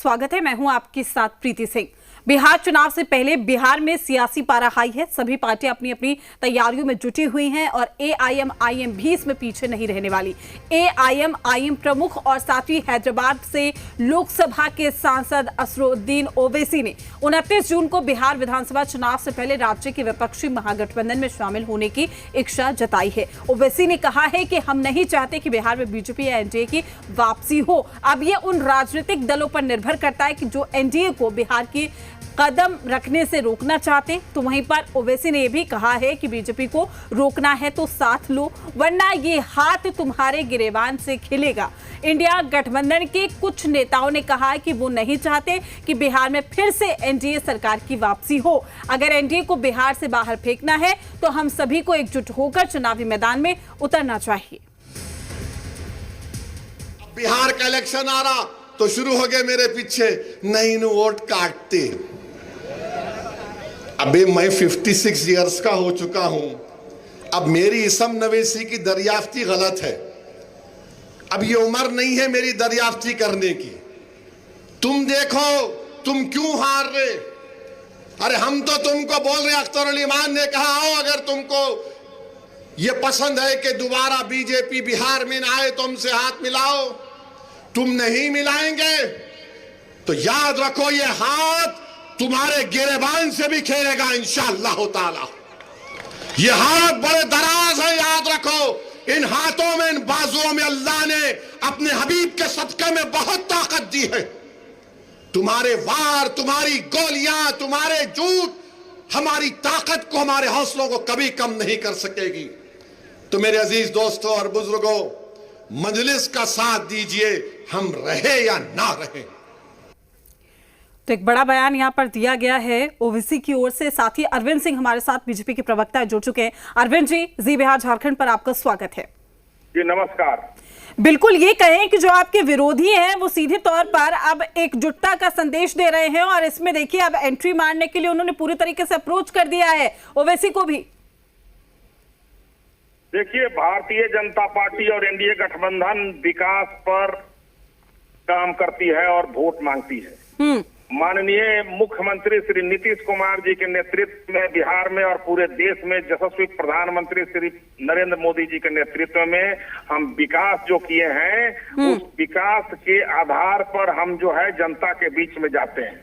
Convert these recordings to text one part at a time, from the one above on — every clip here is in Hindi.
स्वागत है। मैं हूं आपके साथ प्रीति सिंह। बिहार चुनाव से पहले बिहार में सियासी पारा हाई है। सभी पार्टियां अपनी अपनी तैयारियों में जुटी हुई हैं और एआईएमआईएम भी इसमें पीछे नहीं रहने वाली। एआईएमआईएम प्रमुख और साथ ही हैदराबाद से लोकसभा के सांसद असदुद्दीन ओवैसी ने 29 जून को बिहार विधानसभा चुनाव से पहले राज्य के विपक्षी महागठबंधन में शामिल होने की इच्छा जताई है। ओवैसी ने कहा है कि हम नहीं चाहते कि बिहार में बीजेपी या एनडीए की वापसी हो। अब ये उन राजनीतिक दलों पर निर्भर करता है कि जो एनडीए को बिहार की कदम रखने से रोकना चाहते। तो वहीं पर ओवैसी ने यह भी कहा है कि बीजेपी को रोकना है तो साथ लो, वरना ये हाथ तुम्हारे गिरेबान से खिलेगा। इंडिया गठबंधन के कुछ नेताओं ने कहा कि वो नहीं चाहते कि बिहार में फिर से एनडीए सरकार की वापसी हो। अगर एनडीए को बिहार से बाहर फेंकना है तो हम सभी को एकजुट होकर चुनावी मैदान में उतरना चाहिए। बिहार का इलेक्शन आ रहा तो शुरू हो गए मेरे पीछे नहीं वोट काटते। अबे मैं 56 इयर्स का हो चुका हूं। अब मेरी इसम नवेसी की दरियाफ्ती गलत है। अब ये उम्र नहीं है मेरी दरियाफ्ती करने की। तुम देखो तुम क्यों हार रहे। अरे हम तो तुमको बोल रहे, अख्तर अली मान ने कहा आओ अगर तुमको ये पसंद है कि दोबारा बीजेपी बिहार में ना आए तो हमसे हाथ मिलाओ। तुम नहीं मिलाएंगे तो याद रखो ये हाथ तुम्हारे गिरेबान से भी खेलेगा इंशाअल्लाह ताला। ये हाथ बड़े दराज है, याद रखो। इन हाथों में, इन बाजुओं में अल्लाह ने अपने हबीब के सदक़े में बहुत ताकत दी है। तुम्हारे वार, तुम्हारी गोलियां, तुम्हारे झूठ हमारी ताकत को, हमारे हौसलों को कभी कम नहीं कर सकेगी। तो मेरे अजीज दोस्तों और बुजुर्गों, मजलिस का साथ दीजिए, हम रहे या ना रहे। तो एक बड़ा बयान यहां पर दिया गया है ओवैसी की ओर से। साथ ही अरविंद सिंह हमारे साथ बीजेपी के प्रवक्ता जुड़ चुके हैं। अरविंद जी बिहार झारखंड पर आपका स्वागत है। जी नमस्कार। बिल्कुल ये कहें कि जो आपके विरोधी हैं वो सीधे तौर पर अब एकजुटता का संदेश दे रहे हैं और इसमें देखिए अब एंट्री मारने के लिए उन्होंने पूरी तरीके से अप्रोच कर दिया है ओवैसी को भी। देखिए, भारतीय जनता पार्टी और एनडीए गठबंधन विकास पर काम करती है और वोट मांगती है। माननीय मुख्यमंत्री श्री नीतीश कुमार जी के नेतृत्व में बिहार में और पूरे देश में यशस्वी प्रधानमंत्री श्री नरेंद्र मोदी जी के नेतृत्व में हम विकास जो किए हैं, उस विकास के आधार पर हम जो है जनता के बीच में जाते हैं।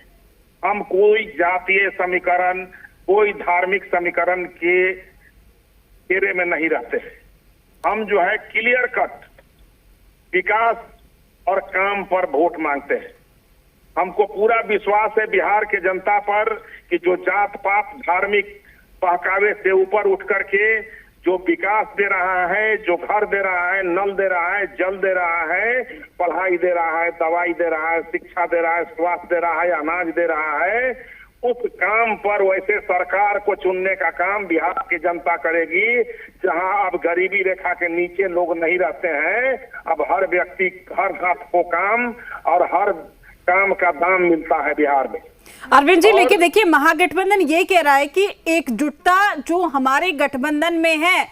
हम कोई जातीय समीकरण, कोई धार्मिक समीकरण के घेरे में नहीं रहते। हम जो है क्लियर कट विकास और काम पर वोट मांगते हैं। हमको पूरा विश्वास है बिहार के जनता पर कि जो जात पात धार्मिक बहकावे से ऊपर उठ करके जो विकास दे रहा है, जो घर दे रहा है, नल दे रहा है, जल दे रहा है, पढ़ाई दे रहा है, दवाई दे रहा है, शिक्षा दे रहा है, स्वास्थ्य दे रहा है, अनाज दे रहा है, उस काम पर वैसे सरकार को चुनने का काम बिहार की जनता करेगी। जहां अब गरीबी रेखा के नीचे लोग नहीं रहते हैं, अब हर व्यक्ति हर हाथ को काम और हर काम का दाम मिलता है बिहार में। अरविंद जी लेकिन देखिए महागठबंधन ये कह रहा है कि एकजुटता जो हमारे गठबंधन में है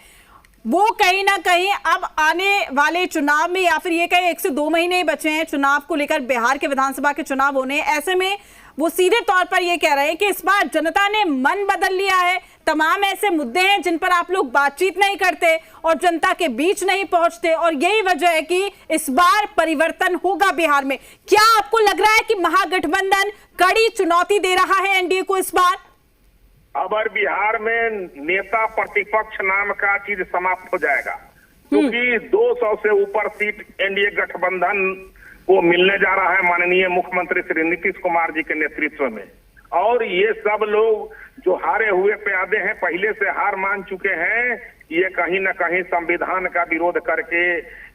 वो कहीं ना कहीं अब आने वाले चुनाव में, या फिर ये कहें 1 से 2 महीने ही बचे हैं चुनाव को लेकर, बिहार के विधानसभा के चुनाव होने, ऐसे में वो सीधे तौर पर ये कह रहे हैं कि इस बार जनता ने मन बदल लिया है। तमाम ऐसे मुद्दे हैं जिन पर आप लोग बातचीत नहीं करते और जनता के बीच नहीं पहुंचते और यही वजह है कि इस बार परिवर्तन होगा बिहार में। क्या आपको लग रहा है कि महागठबंधन कड़ी चुनौती दे रहा है एनडीए को इस बार? अगर बिहार में नेता प्रतिपक्ष नाम का चीज समाप्त हो जाएगा, क्योंकि 200 से ऊपर सीट एनडीए गठबंधन को मिलने जा रहा है माननीय मुख्यमंत्री श्री नीतीश कुमार जी के नेतृत्व में। और ये सब लोग जो हारे हुए प्यादे हैं, पहले से हार मान चुके हैं, ये कहीं ना कहीं संविधान का विरोध करके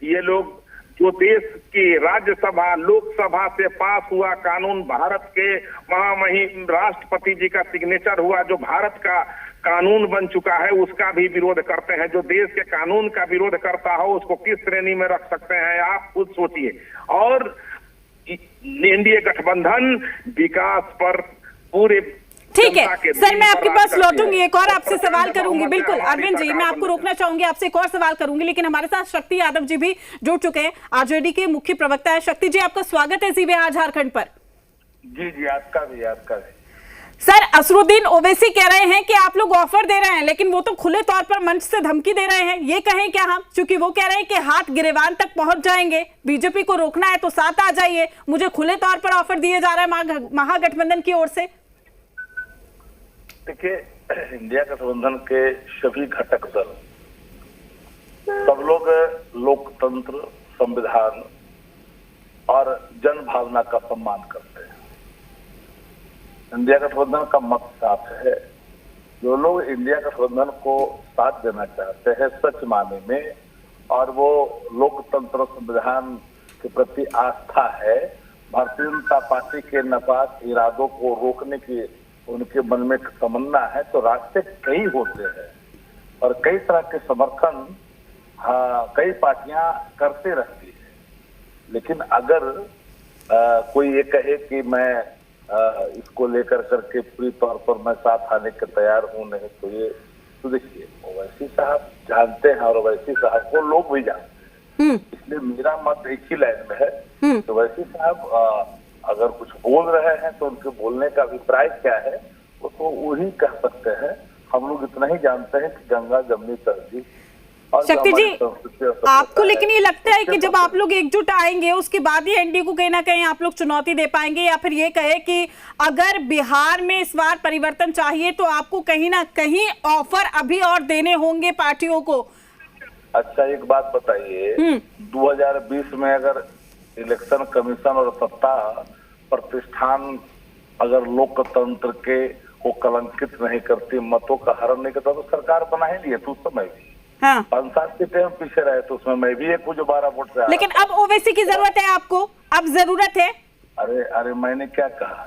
ये लोग जो देश की राज्यसभा लोकसभा से पास हुआ कानून, भारत के महामहिम राष्ट्रपति जी का सिग्नेचर हुआ जो भारत का कानून बन चुका है, उसका भी विरोध करते हैं। जो देश के कानून का विरोध करता हो उसको किस श्रेणी में रख सकते हैं आप खुद सोचिए। और एनडीए गठबंधन विकास पर पूरे ठीक है सर, मैं आपके पास लौटूंगी, एक और आपसे सवाल करूंगी। बिल्कुल अरविंद जी, मैं आपको रोकना चाहूंगी, आपसे एक और सवाल करूंगी, लेकिन हमारे साथ शक्ति यादव जी भी जुड़ चुके हैं, आरजेडी के मुख्य प्रवक्ता है। शक्ति जी, आपका स्वागत है जी बिहार झारखंड पर। जी आपका भी सर, असरुद्दीन ओवैसी कह रहे हैं कि आप लोग ऑफर दे रहे हैं, लेकिन वो तो खुले तौर पर मंच से धमकी दे रहे हैं। ये कहें क्या हम, क्योंकि वो कह रहे हैं कि हाथ गिरेबान तक पहुंच जाएंगे, बीजेपी को रोकना है तो साथ आ जाइए। मुझे खुले तौर पर ऑफर दिए जा रहा है महागठबंधन की ओर से। देखिए, इंडिया गठबंधन के सभी घटक दल सब लोग लोकतंत्र, संविधान और जन भावना का सम्मान करते हैं। इंडिया गठबंधन का मत साफ है। जो लोग इंडिया गठबंधन को साथ देना चाहते हैं सच माने में, और वो लोकतंत्र संविधान के प्रति आस्था है, भारतीय जनता पार्टी के नापाक इरादों को रोकने की उनके मन में तमन्ना है, तो रास्ते कई होते हैं और कई तरह के समर्थन कई पार्टियां करते रहती है। लेकिन अगर कोई ये कहे कि मैं इसको लेकर करके पूरी तौर पर मैं साथ आने के तैयार हूं, नहीं तो ये तो देखिए, ओवैसी साहब जानते हैं और ओवैसी साहब को लोग भी जानते हैं, इसलिए मेरा मत एक ही लाइन में है। तो ओवैसी साहब अगर कुछ बोल रहे हैं तो उनके बोलने का अभिप्राय क्या है वो तो वही कह सकते हैं। हम लोग इतना ही जानते हैं कि गंगा जमनी तरजी। शक्ति जी, आपको लेकिन ये लगता है कि जब आप लोग एकजुट आएंगे उसके बाद ही एनडीए को कहीं ना कहीं आप लोग चुनौती दे पाएंगे, या फिर ये कहे कि अगर बिहार में इस बार परिवर्तन चाहिए तो आपको कहीं ना कहीं ऑफर अभी और देने होंगे पार्टियों को? अच्छा, एक बात बताइए, 2020 में अगर इलेक्शन कमीशन और सत्ता प्रतिष्ठान अगर लोकतंत्र के को कलंकित नहीं करती, मतों का हरण नहीं करता, तो सरकार बना ही लिए तो उस समय भी 5-7 सीटें पीछे रहे, तो उसमें मैं भी एक 12 वोट से। लेकिन अब ओवैसी की जरूरत है आपको, अब जरूरत है। अरे मैंने क्या कहा,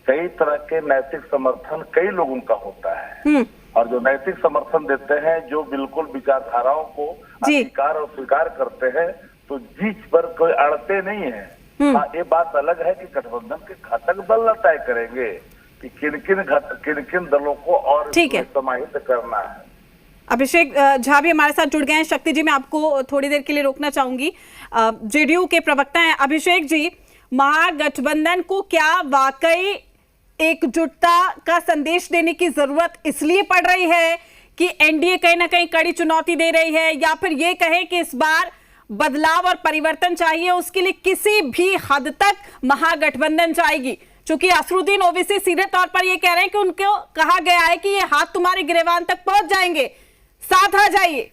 कई तरह के नैतिक समर्थन कई लोगों का होता है, और जो नैतिक समर्थन देते हैं, जो बिल्कुल विचारधाराओं को अंगीकार और स्वीकार करते हैं, तो जीत पर कोई अड़ते नहीं है। हाँ, ये बात अलग है कि गठबंधन के घटक दल न तय करेंगे कि किन किन दलों को और समाहित करना है। अभिषेक झा भी हमारे साथ जुड़ गए हैं। शक्ति जी, मैं आपको थोड़ी देर के लिए रोकना चाहूंगी। जेडीयू के प्रवक्ता हैं अभिषेक जी, महागठबंधन को क्या वाकई एकजुटता का संदेश देने की जरूरत इसलिए पड़ रही है कि एनडीए कहीं ना कहीं कड़ी चुनौती दे रही है, या फिर ये कहे कि इस बार बदलाव और परिवर्तन चाहिए, उसके लिए किसी भी हद तक महागठबंधन जाएगी? चूंकि असरुद्दीन ओवैसी सीधे तौर पर ये कह रहे हैं कि उनको कहा गया है कि ये हाथ तुम्हारे गिरेबान तक पहुंच जाएंगे, साथ आ जाइए।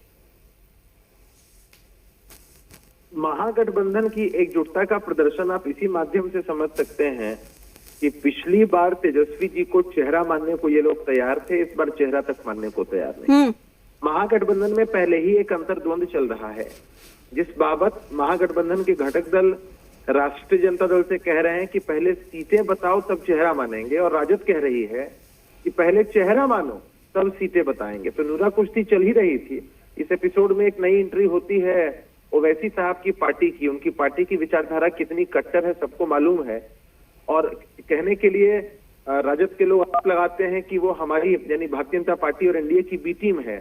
महागठबंधन की एकजुटता का प्रदर्शन आप इसी माध्यम से समझ सकते हैं कि पिछली बार तेजस्वी जी को चेहरा मानने को ये लोग तैयार थे, इस बार चेहरा तक मानने को तैयार नहीं। महागठबंधन में पहले ही एक अंतर्द्वंद चल रहा है, जिस बाबत महागठबंधन के घटक दल राष्ट्रीय जनता दल से कह रहे हैं कि पहले सीटें बताओ तब चेहरा मानेंगे, और राजद कह रही है कि पहले चेहरा मानो तब सीटें बताएंगे। तो नूरा कुश्ती चल ही रही थी। इस एपिसोड में एक नई एंट्री होती है ओवैसी साहब की पार्टी की। उनकी पार्टी की विचारधारा कितनी कट्टर है सबको मालूम है, और कहने के लिए राजद के लोग आरोप लगाते हैं कि वो हमारी यानी भारतीय जनता पार्टी और एनडीए की बी टीम है।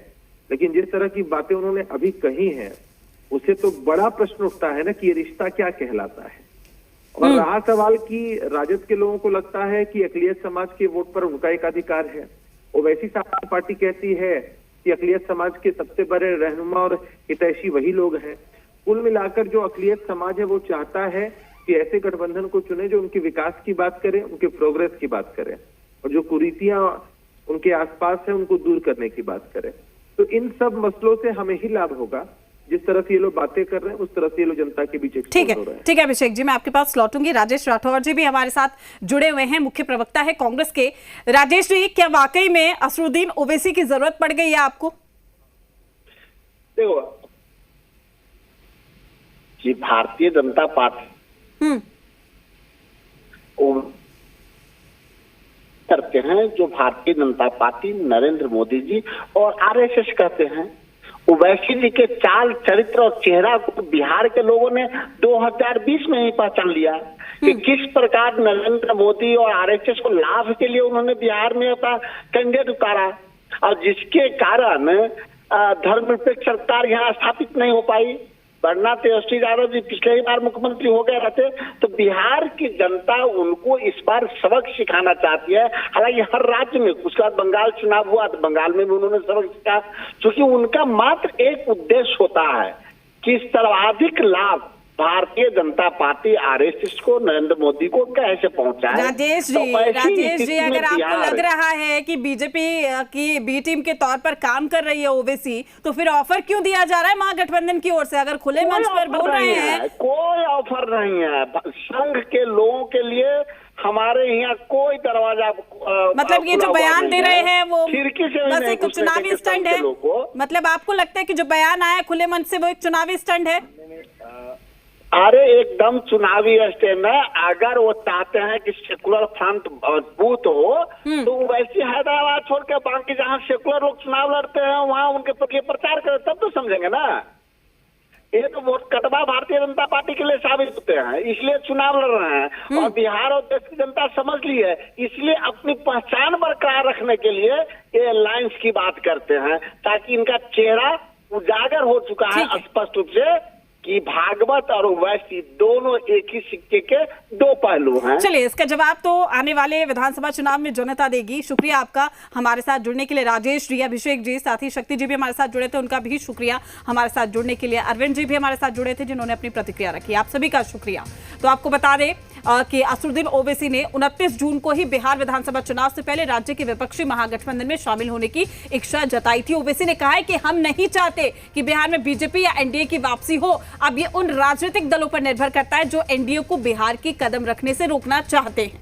लेकिन जिस तरह की बातें उन्होंने अभी कही हैं, उससे तो बड़ा प्रश्न उठता है ना कि ये रिश्ता क्या कहलाता है। और रहा सवाल कि राजद के लोगों को लगता है कि अकलियत समाज के वोट पर उनका एक अधिकार है। ओवैसी साहब पार्टी कहती है कि अकलियत समाज के सबसे बड़े रहनुमा और हितैषी वही लोग हैं। कुल मिलाकर जो अकलियत समाज है वो चाहता है कि ऐसे गठबंधन को चुने जो उनके विकास की बात करे, उनके प्रोग्रेस की बात करे, और जो कुरीतियां उनके आसपास है उनको दूर करने की बात करे। तो इन सब मसलों से हमें ही लाभ होगा। जिस तरह से ये लोग बातें कर रहे हैं उस तरह से ये लोग जनता के बीच ठीक है अभिषेक जी, मैं आपके पास लौटूंगी। राजेश राठौर जी भी हमारे साथ जुड़े हुए हैं, मुख्य प्रवक्ता है कांग्रेस के। राजेश जी, क्या वाकई में असरुद्दीन ओवैसी की जरूरत पड़ गई है आपको? देखो जी, भारतीय जनता पार्टी करते हैं जो भारतीय जनता पार्टी नरेंद्र मोदी जी और आरएसएस कहते हैं। ओवैसी जी के चाल चरित्र और चेहरा को बिहार के लोगों ने 2020 में ही पहचान लिया कि किस प्रकार नरेंद्र मोदी और आरएसएस को लाभ के लिए उन्होंने बिहार में अपना कैंडिडेट उतारा, और जिसके कारण धर्मनिरपेक्ष सरकार यहाँ स्थापित नहीं हो पाई। वरना तेजस्वी यादव जी पिछले ही बार मुख्यमंत्री हो गए रहते। तो बिहार की जनता उनको इस बार सबक सिखाना चाहती है। हालांकि हर राज्य में, उसके बाद बंगाल चुनाव हुआ तो बंगाल में भी उन्होंने सबक सीखा, क्योंकि उनका मात्र एक उद्देश्य होता है कि सर्वाधिक लाभ भारतीय जनता पार्टी आरएसएस को, नरेंद्र मोदी को कैसे पहुंचाए। राजेश जी, अगर आपको लग रहा है कि बीजेपी की बी टीम के तौर पर काम कर रही है ओवैसी, तो फिर ऑफर क्यों दिया जा रहा है महागठबंधन की ओर से? अगर खुले मंच पर बोल रहे हैं, कोई ऑफर नहीं है संघ के लोगों के लिए। हमारे यहाँ कोई दरवाजा मतलब ये जो बयान दे रहे हैं वो खिड़की से बस एक चुनावी स्टंट है। मतलब आपको लगता है कि जो बयान आया खुले मंच से वो एक चुनावी स्टंट है? अरे एकदम चुनावी स्टैंड है। अगर वो चाहते हैं कि सेकुलर फ्रंट मजबूत हो तो वैसे हैदराबाद छोड़ के बाकी जहाँ सेकुलर लोग चुनाव लड़ते हैं वहाँ उनके प्रति प्रचार करें, तब तो समझेंगे ना। ये तो वोट कटवा भारतीय जनता पार्टी के लिए साबित होते हैं, इसलिए चुनाव लड़ रहे हैं। और बिहार और देश की जनता समझ ली है, इसलिए अपनी पहचान बरकरार रखने के लिए ये अलायंस की बात करते हैं, ताकि इनका चेहरा उजागर हो चुका है स्पष्ट रूप से कि भागवत और ओवैसी दोनों एक ही सिक्के के दो पहलू हैं। चलिए, इसका जवाब तो आने वाले विधानसभा चुनाव में जनता देगी। शुक्रिया आपका हमारे साथ जुड़ने के लिए राजेश जी, अभिषेक जी, साथ ही शक्ति जी भी हमारे साथ जुड़े थे, उनका भी शुक्रिया हमारे साथ जुड़ने के लिए। अरविंद जी भी हमारे साथ जुड़े थे जिन्होंने अपनी प्रतिक्रिया रखी। आप सभी का शुक्रिया। तो आपको बता दें कि असदुद्दीन ओवैसी ने 29 जून को ही बिहार विधानसभा चुनाव से पहले राज्य के विपक्षी महागठबंधन में शामिल होने की इच्छा जताई थी। ओवैसी ने कहा है कि हम नहीं चाहते कि बिहार में बीजेपी या एनडीए की वापसी हो। अब ये उन राजनीतिक दलों पर निर्भर करता है जो एनडीए को बिहार की कदम रखने से रोकना चाहते हैं।